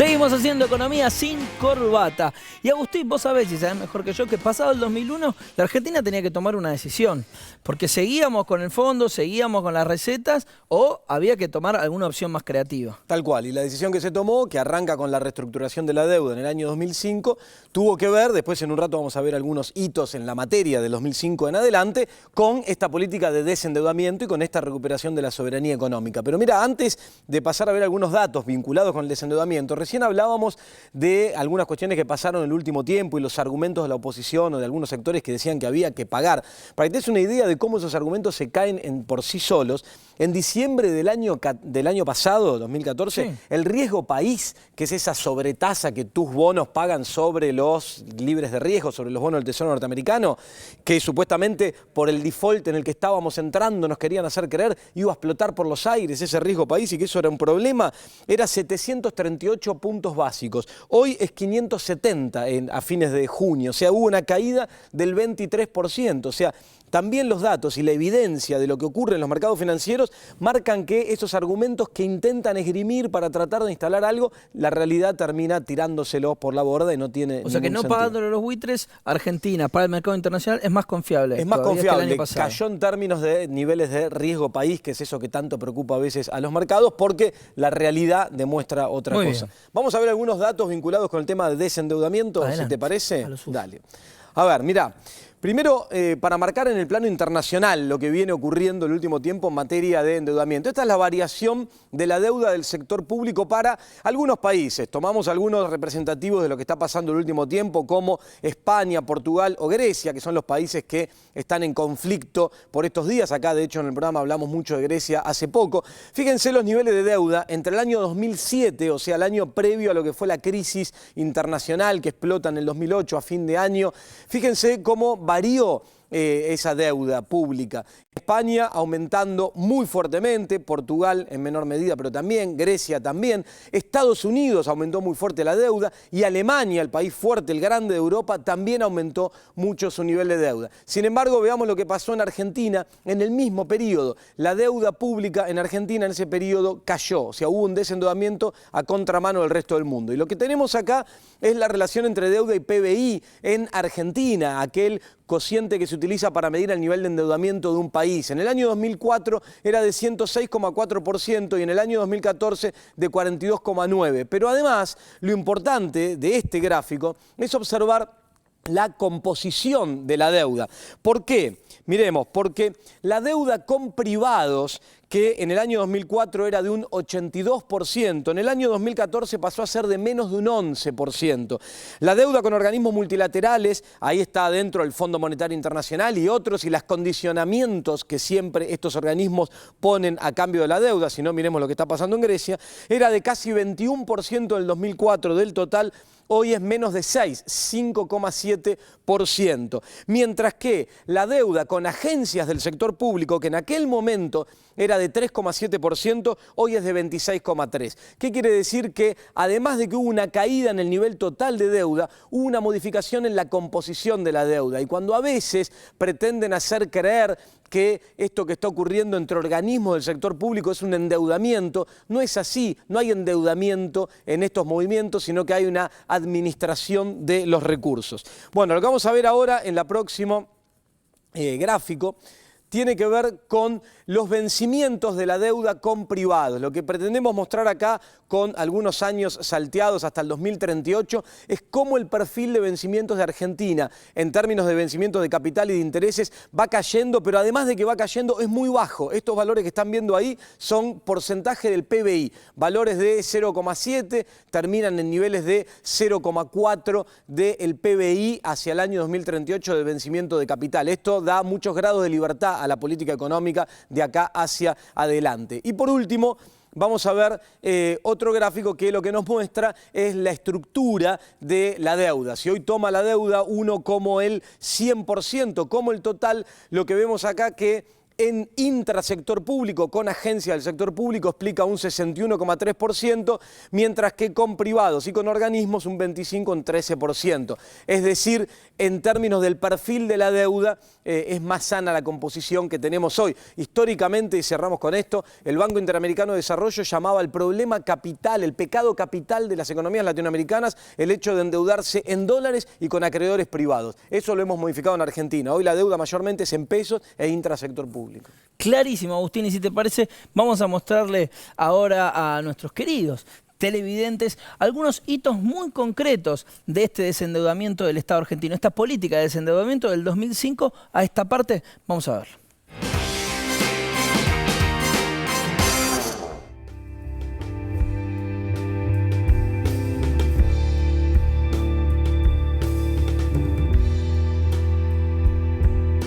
Seguimos haciendo economía sin corbata. Y Agustín, vos sabés, y sabés mejor que yo, que pasado el 2001, la Argentina tenía que tomar una decisión. Porque seguíamos con el fondo, seguíamos con las recetas, o había que tomar alguna opción más creativa. Tal cual, y la decisión que se tomó, que arranca con la reestructuración de la deuda en el año 2005, tuvo que ver, después en un rato vamos a ver algunos hitos en la materia del 2005 en adelante, con esta política de desendeudamiento y con esta recuperación de la soberanía económica. Pero mira, antes de pasar a ver algunos datos vinculados con el desendeudamiento, recién hablábamos de algunas cuestiones que pasaron en el último tiempo y los argumentos de la oposición o de algunos sectores que decían que había que pagar. Para que te des una idea de cómo esos argumentos se caen por sí solos, en diciembre del año pasado, 2014, sí, el riesgo país, que es esa sobretasa que tus bonos pagan sobre los libres de riesgo, sobre los bonos del Tesoro norteamericano, que supuestamente por el default en el que estábamos entrando nos querían hacer creer iba a explotar por los aires ese riesgo país y que eso era un problema, era 738 puntos básicos. Hoy es 570 a fines de junio, o sea, hubo una caída del 23%, o sea, también los datos y la evidencia de lo que ocurre en los mercados financieros marcan que esos argumentos que intentan esgrimir para tratar de instalar algo, la realidad termina tirándoselos por la borda y no tiene ningún sentido. O sea que no pagándole los buitres, Argentina para el mercado internacional es más confiable. Es más confiable, cayó en términos de niveles de riesgo país, que es eso que tanto preocupa a veces a los mercados, porque la realidad demuestra otra cosa. Vamos a ver algunos datos vinculados con el tema de desendeudamiento, adelante, si te parece. Dale. A ver, mirá. Primero, para marcar en el plano internacional lo que viene ocurriendo el último tiempo en materia de endeudamiento. Esta es la variación de la deuda del sector público para algunos países. Tomamos algunos representativos de lo que está pasando el último tiempo, como España, Portugal o Grecia, que son los países que están en conflicto por estos días. Acá, de hecho, en el programa hablamos mucho de Grecia hace poco. Fíjense los niveles de deuda entre el año 2007, o sea, el año previo a lo que fue la crisis internacional que explota en el 2008 a fin de año. Fíjense cómo varió esa deuda pública. España aumentando muy fuertemente, Portugal en menor medida, pero también, Grecia también, Estados Unidos aumentó muy fuerte la deuda y Alemania, el país fuerte, el grande de Europa, también aumentó mucho su nivel de deuda. Sin embargo, veamos lo que pasó en Argentina en el mismo periodo. La deuda pública en Argentina en ese periodo cayó, o sea, hubo un desendeudamiento a contramano del resto del mundo. Y lo que tenemos acá es la relación entre deuda y PBI en Argentina, aquel cociente que se utiliza para medir el nivel de endeudamiento de un país. En el año 2004 era de 106,4% y en el año 2014 de 42,9%. Pero además, lo importante de este gráfico es observar la composición de la deuda. ¿Por qué? Miremos, porque la deuda con privados, que en el año 2004 era de un 82%, en el año 2014 pasó a ser de menos de un 11%. La deuda con organismos multilaterales, ahí está adentro el Fondo Monetario Internacional y otros, y los condicionamientos que siempre estos organismos ponen a cambio de la deuda, si no miremos lo que está pasando en Grecia, era de casi 21% del 2004 del total. Hoy es menos de 5,7%. Mientras que la deuda con agencias del sector público, que en aquel momento era de 3,7%, hoy es de 26,3%. ¿Qué quiere decir? Que además de que hubo una caída en el nivel total de deuda, hubo una modificación en la composición de la deuda. Y cuando a veces pretenden hacer creer que esto que está ocurriendo entre organismos del sector público es un endeudamiento, no es así, no hay endeudamiento en estos movimientos, sino que hay una administración de los recursos. Bueno, lo que vamos a ver ahora en el próximo gráfico tiene que ver con los vencimientos de la deuda con privados. Lo que pretendemos mostrar acá, con algunos años salteados hasta el 2038, es cómo el perfil de vencimientos de Argentina, en términos de vencimientos de capital y de intereses, va cayendo, pero además de que va cayendo, es muy bajo. Estos valores que están viendo ahí son porcentaje del PBI. Valores de 0,7, terminan en niveles de 0,4 del PBI hacia el año 2038 de vencimiento de capital. Esto da muchos grados de libertad a la política económica de acá hacia adelante. Y por último, vamos a ver otro gráfico que lo que nos muestra es la estructura de la deuda. Si hoy toma la deuda uno como el 100%, como el total, lo que vemos acá que En intrasector público, con agencias del sector público, explica un 61,3%, mientras que con privados y con organismos un 25, un 13%. Es decir, en términos del perfil de la deuda, es más sana la composición que tenemos hoy. Históricamente, y cerramos con esto, el Banco Interamericano de Desarrollo llamaba el problema capital, el pecado capital de las economías latinoamericanas, el hecho de endeudarse en dólares y con acreedores privados. Eso lo hemos modificado en Argentina. Hoy la deuda mayormente es en pesos e intrasector público. Clarísimo, Agustín, y si te parece, vamos a mostrarle ahora a nuestros queridos televidentes algunos hitos muy concretos de este desendeudamiento del Estado argentino, esta política de desendeudamiento del 2005 a esta parte. Vamos a verlo.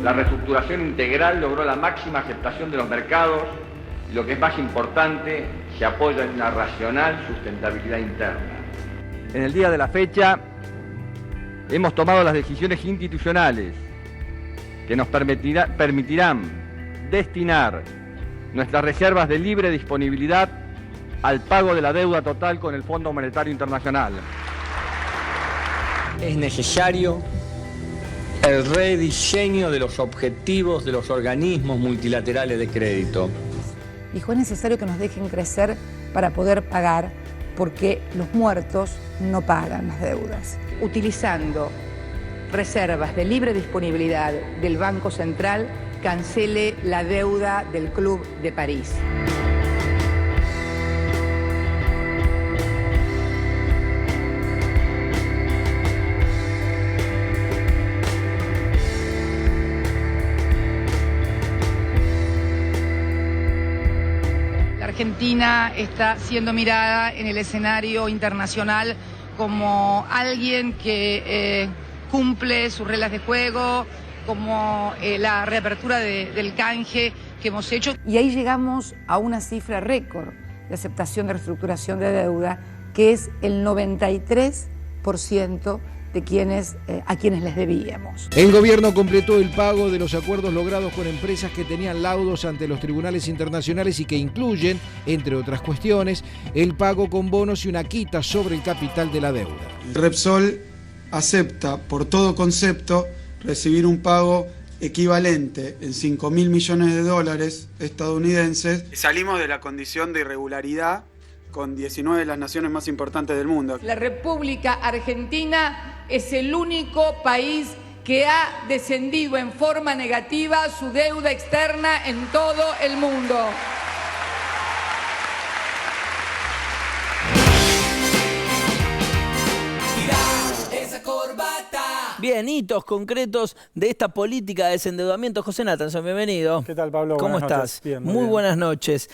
La reestructuración integral logró la máxima aceptación de los mercados y, lo que es más importante, se apoya en una racional sustentabilidad interna. En el día de la fecha hemos tomado las decisiones institucionales que nos permitirán destinar nuestras reservas de libre disponibilidad al pago de la deuda total con el Fondo Monetario Internacional. Es necesario el rediseño de los objetivos de los organismos multilaterales de crédito. Dijo, es necesario que nos dejen crecer para poder pagar, porque los muertos no pagan las deudas. Utilizando reservas de libre disponibilidad del Banco Central, cancele la deuda del Club de París. Argentina está siendo mirada en el escenario internacional como alguien que cumple sus reglas de juego, como la reapertura del canje que hemos hecho. Y ahí llegamos a una cifra récord de aceptación de reestructuración de deuda, que es el 93% de a quienes les debíamos. El gobierno completó el pago de los acuerdos logrados con empresas que tenían laudos ante los tribunales internacionales y que incluyen, entre otras cuestiones, el pago con bonos y una quita sobre el capital de la deuda. Repsol acepta por todo concepto recibir un pago equivalente en 5.000 millones de dólares estadounidenses. Salimos de la condición de irregularidad con 19 de las naciones más importantes del mundo. La República Argentina es el único país que ha descendido en forma negativa su deuda externa en todo el mundo. Bien, hitos concretos de esta política de desendeudamiento. José Natanson, bienvenido. ¿Qué tal, Pablo? ¿Cómo buenas estás? Bien, muy bien. buenas noches.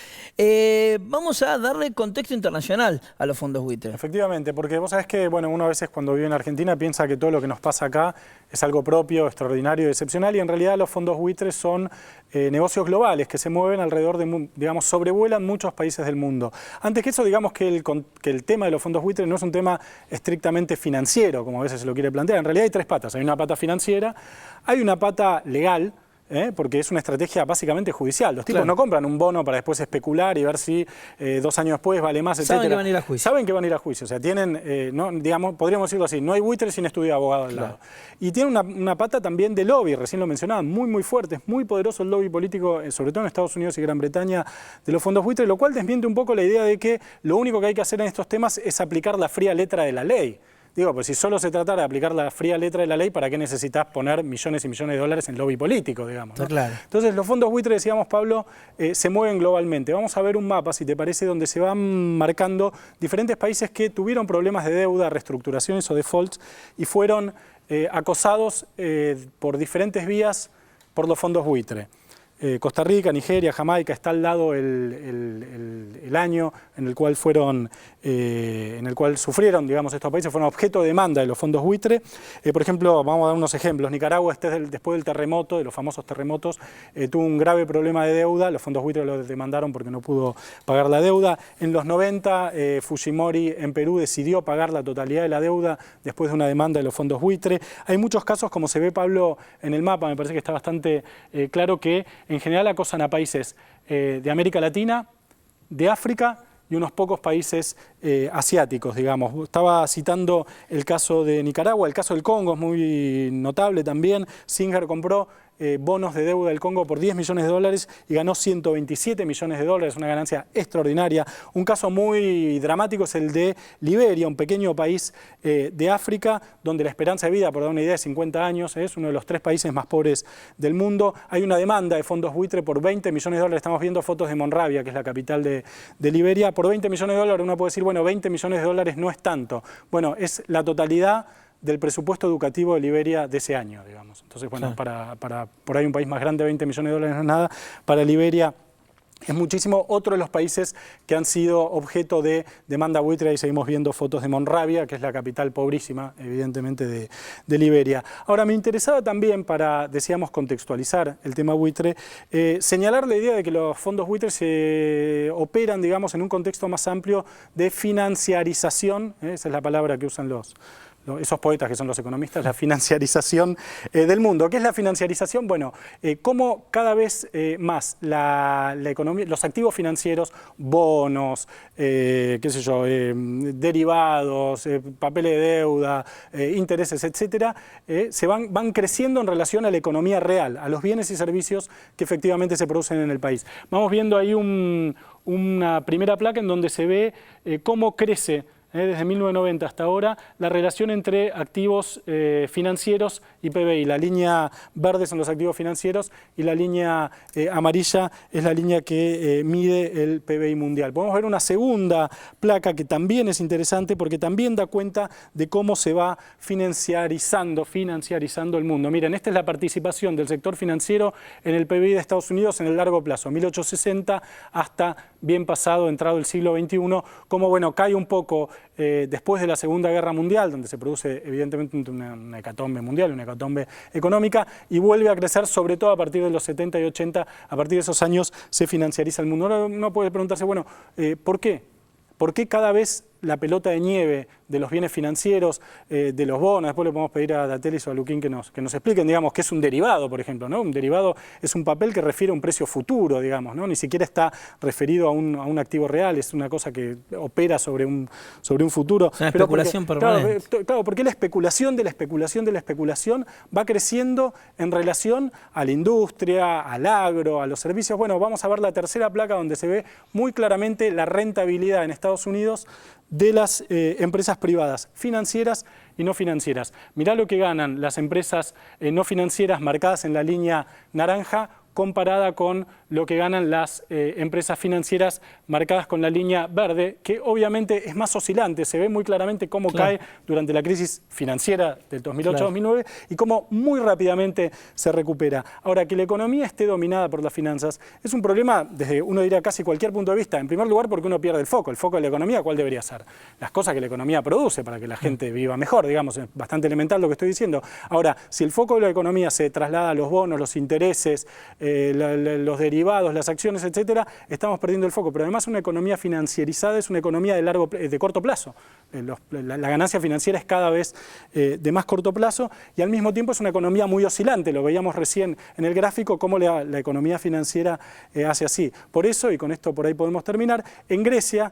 Vamos a darle contexto internacional a los fondos buitre. Efectivamente, porque vos sabés que uno a veces cuando vive en Argentina piensa que todo lo que nos pasa acá es algo propio, extraordinario y excepcional, y en realidad los fondos buitres son negocios globales que se mueven alrededor de, digamos, sobrevuelan muchos países del mundo. Antes que eso, digamos que el tema de los fondos buitres no es un tema estrictamente financiero, como a veces se lo quiere plantear. En realidad hay tres patas. Hay una pata financiera, hay una pata legal, porque es una estrategia básicamente judicial. Los tipos no compran un bono para después especular y ver si 2 años después vale más, etc. Saben que van a ir a juicio. Saben que van a ir a juicio. O sea, tienen, digamos, podríamos decirlo así, no hay buitre sin estudio de abogado al lado. Y tiene una pata también de lobby, recién lo mencionaba, muy fuerte, es muy poderoso el lobby político, sobre todo en Estados Unidos y Gran Bretaña, de los fondos buitres, lo cual desmiente un poco la idea de que lo único que hay que hacer en estos temas es aplicar la fría letra de la ley. Digo, pues si solo se tratara de aplicar la fría letra de la ley, ¿para qué necesitas poner millones y millones de dólares en lobby político, digamos, ¿no? Claro. Entonces, los fondos buitres, decíamos, Pablo, se mueven globalmente. Vamos a ver un mapa, si te parece, donde se van marcando diferentes países que tuvieron problemas de deuda, reestructuraciones o defaults y fueron acosados por diferentes vías por los fondos buitres. Costa Rica, Nigeria, Jamaica, está al lado el año en el cual sufrieron, digamos, estos países, fueron objeto de demanda de los fondos buitre. Por ejemplo, vamos a dar unos ejemplos. Nicaragua, después del terremoto, de los famosos terremotos, tuvo un grave problema de deuda. Los fondos buitre lo demandaron porque no pudo pagar la deuda. En los 90, Fujimori en Perú decidió pagar la totalidad de la deuda después de una demanda de los fondos buitre. Hay muchos casos, como se ve, Pablo, en el mapa, me parece que está bastante claro que En general acosan a países de América Latina, de África y unos pocos países asiáticos, digamos. Estaba citando el caso de Nicaragua, el caso del Congo es muy notable también. Singer compró bonos de deuda del Congo por $10 millones y ganó $127 millones, una ganancia extraordinaria. Un caso muy dramático es el de Liberia, un pequeño país de África, donde la esperanza de vida, por dar una idea, es 50 años, es uno de los 3 países más pobres del mundo. Hay una demanda de fondos buitre por $20 millones. Estamos viendo fotos de Monrovia, que es la capital de Liberia. Por $20 millones uno puede decir, bueno, $20 millones no es tanto. Bueno, es la totalidad del presupuesto educativo de Liberia de ese año, digamos. Entonces, bueno, para por ahí un país más grande, $20 millones no es nada. Para Liberia es muchísimo. Otro de los países que han sido objeto de demanda buitre, ahí seguimos viendo fotos de Monrovia, que es la capital pobrísima, evidentemente, de Liberia. Ahora, me interesaba también, decíamos, contextualizar el tema buitre, señalar la idea de que los fondos buitres se operan, digamos, en un contexto más amplio de financiarización, esa es la palabra que usan esos poetas que son los economistas, la financiarización del mundo. ¿Qué es la financiarización? Bueno, cómo cada vez más la economía, los activos financieros, bonos, qué sé yo, derivados, papeles de deuda, intereses, etcétera, se van creciendo en relación a la economía real, a los bienes y servicios que efectivamente se producen en el país. Vamos viendo ahí una primera placa en donde se ve cómo crece desde 1990 hasta ahora, la relación entre activos financieros y PBI. La línea verde son los activos financieros y la línea amarilla es la línea que mide el PBI mundial. Podemos ver una segunda placa que también es interesante porque también da cuenta de cómo se va financiarizando el mundo. Miren, esta es la participación del sector financiero en el PBI de Estados Unidos en el largo plazo, 1860 hasta bien pasado, entrado el siglo XXI, como bueno, cae un poco después de la Segunda Guerra Mundial, donde se produce evidentemente una hecatombe mundial, una hecatombe económica, y vuelve a crecer sobre todo a partir de los 70 y 80, a partir de esos años se financiariza el mundo. Ahora uno puede preguntarse, bueno, ¿por qué? ¿Por qué cada vez la pelota de nieve de los bienes financieros, de los bonos? Después le podemos pedir a Datelis o a Luquín que nos expliquen, digamos, qué es un derivado, por ejemplo, ¿no? Un derivado es un papel que refiere a un precio futuro, digamos, ¿no? Ni siquiera está referido a un activo real, es una cosa que opera sobre un futuro. Es una especulación permanente. Claro, porque la especulación de la especulación va creciendo en relación a la industria, al agro, a los servicios. Bueno, vamos a ver la tercera placa donde se ve muy claramente la rentabilidad en Estados Unidos de las empresas privadas, financieras y no financieras. Mirá lo que ganan las empresas no financieras marcadas en la línea naranja comparada con lo que ganan las empresas financieras marcadas con la línea verde, que obviamente es más oscilante, se ve muy claramente cómo cae durante la crisis financiera del 2008-2009 y cómo muy rápidamente se recupera. Ahora, que la economía esté dominada por las finanzas es un problema desde, uno diría, casi cualquier punto de vista. En primer lugar, porque uno pierde el foco de la economía, ¿cuál debería ser? Las cosas que la economía produce para que la gente viva mejor, digamos, es bastante elemental lo que estoy diciendo. Ahora, si el foco de la economía se traslada a los bonos, los intereses, los derivados, las acciones, etcétera, estamos perdiendo el foco. Pero además una economía financiarizada es una economía de corto plazo. La ganancia financiera es cada vez de más corto plazo y al mismo tiempo es una economía muy oscilante. Lo veíamos recién en el gráfico, cómo la economía financiera hace así. Por eso, y con esto por ahí podemos terminar, en Grecia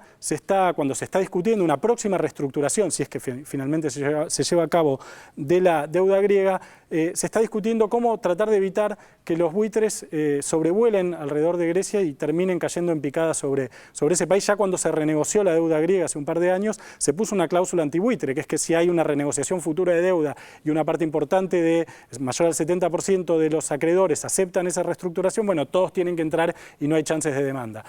cuando se está discutiendo una próxima reestructuración, si es que finalmente se lleva a cabo de la deuda griega, se está discutiendo cómo tratar de evitar que los buitres sobrevuelen alrededor de Grecia y terminen cayendo en picada sobre ese país. Ya cuando se renegoció la deuda griega hace un par de años, se puso una cláusula antibuitre, que es que si hay una renegociación futura de deuda y una parte importante mayor al 70% de los acreedores aceptan esa reestructuración, bueno, todos tienen que entrar y no hay chances de demanda.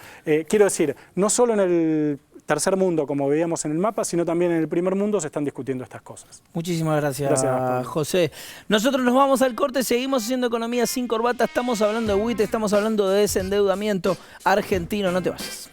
Quiero decir, no solo en el tercer mundo, como veíamos en el mapa, sino también en el primer mundo se están discutiendo estas cosas. Muchísimas gracias José. Nosotros nos vamos al corte, seguimos haciendo Economía sin Corbata, estamos hablando de buitre, estamos hablando de desendeudamiento argentino, no te vayas.